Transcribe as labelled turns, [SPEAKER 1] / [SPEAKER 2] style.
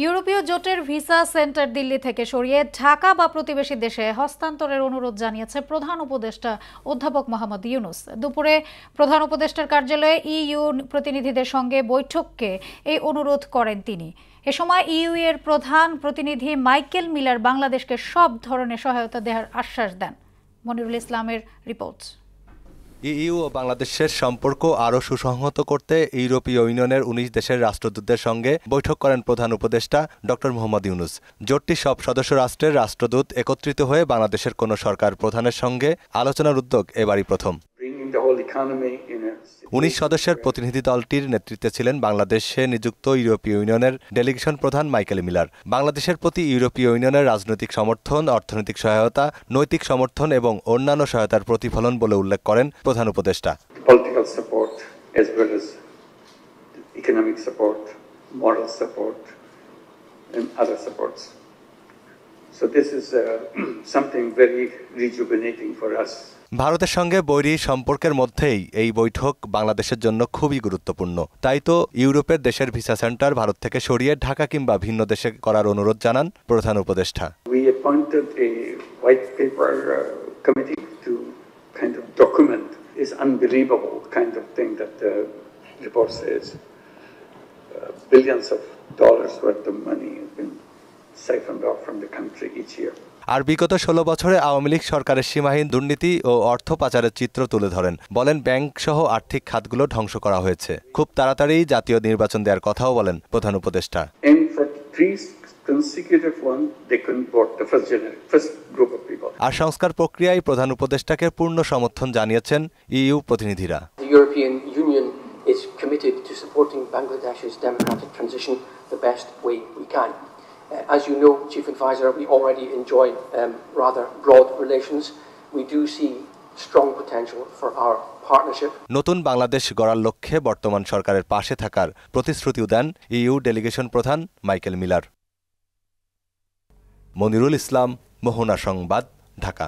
[SPEAKER 1] ইউরোপীয় জোটের visa centre Delhi থেকে সরিয়ে ঢাকা বা প্রতিবেশী দেশে হস্তান্তরের অনুরোধ জানিয়েছে প্রধান উপদেষ্টা অধ্যাপক মোহাম্মদ ইউনূস। দুপুরে প্রধান উপদেষ্টার কার্যালয়ে ইইউ প্রতিনিধিদের সঙ্গে বৈঠকে এই অনুরোধ করেন তিনি। এ সময় ইইউ এর প্রধান প্রতিনিধি মাইকেল মিলার বাংলাদেশকে সব ধরনের সহায়তা দেওয়ার আশ্বাস দেন। মনিরুল ইসলামের রিপোর্ট।
[SPEAKER 2] ইইউ ও বাংলাদেশের সম্পর্ক আরও সুসংহত করতে ইউরোপীয় ইউনিয়নের ১৯ দেশের রাষ্ট্রদূতদের সঙ্গে বৈঠক করেন প্রধান উপদেষ্টা ডক্টর মোহাম্মদ ইউনূস। জোটটির সব সদস্য রাষ্ট্রের রাষ্ট্রদূত একত্রিত হয়ে বাংলাদেশের কোনো সরকার প্রধানের সঙ্গে আলোচনার উদ্যোগ এবারই প্রথম। ১৯ সদস্যের প্রতিনিধি দলটির নেতৃত্বে ছিলেন বাংলাদেশে নিযুক্ত ইউরোপীয় ইউনিয়নের ডেলিগেশন প্রধান মাইকেল মিলার। বাংলাদেশের প্রতি ইউরোপীয় ইউনিয়নের রাজনৈতিক সমর্থন, অর্থনৈতিক সহায়তা, নৈতিক সমর্থন এবং অন্যান্য সহায়তার প্রতিফলন বলে উল্লেখ করেন প্রধান উপদেষ্টা। ভারতের সঙ্গে বৈরী সম্পর্কের মধ্যেই এই বৈঠক বাংলাদেশের জন্য খুবই গুরুত্বপূর্ণ। তাই তো ইউরোপের দেশের ভিসা সেন্টার ভারত থেকে সরিয়ে ঢাকা কিংবা ভিন্ন দেশে করার অনুরোধ জানান প্রধান উপদেষ্টা। আর বিগত ১৬ বছরে আওয়ামী লীগ সরকারের সীমাহীন দুর্নীতি ও অর্থ পাচারের চিত্র তুলে ধরেন। বলেন ব্যাংক সহ আর্থিক খাতগুলো ধ্বংস করা হয়েছে। খুব তাড়াতাড়ি জাতীয় নির্বাচন দেওয়ার কথাও বলেন প্রধান উপদেষ্টা। আর সংস্কার প্রক্রিয়ায় প্রধান উপদেষ্টাকে পূর্ণ সমর্থন জানিয়েছেন ইইউ প্রতিনিধিরা।
[SPEAKER 3] is committed to supporting Bangladesh's democratic transition the best way we can. As you know, Chief Advisor, we already enjoy rather broad relations. We do see strong potential for our partnership.
[SPEAKER 2] নতুন বাংলাদেশ গড়ার লক্ষ্যে বর্তমান সরকারের পাশে থাকার প্রতিশ্রুতিও দেন EU delegation প্রধান Michael Miller. Monirul ইসলাম, মোহনা সংবাদ, ঢাকা।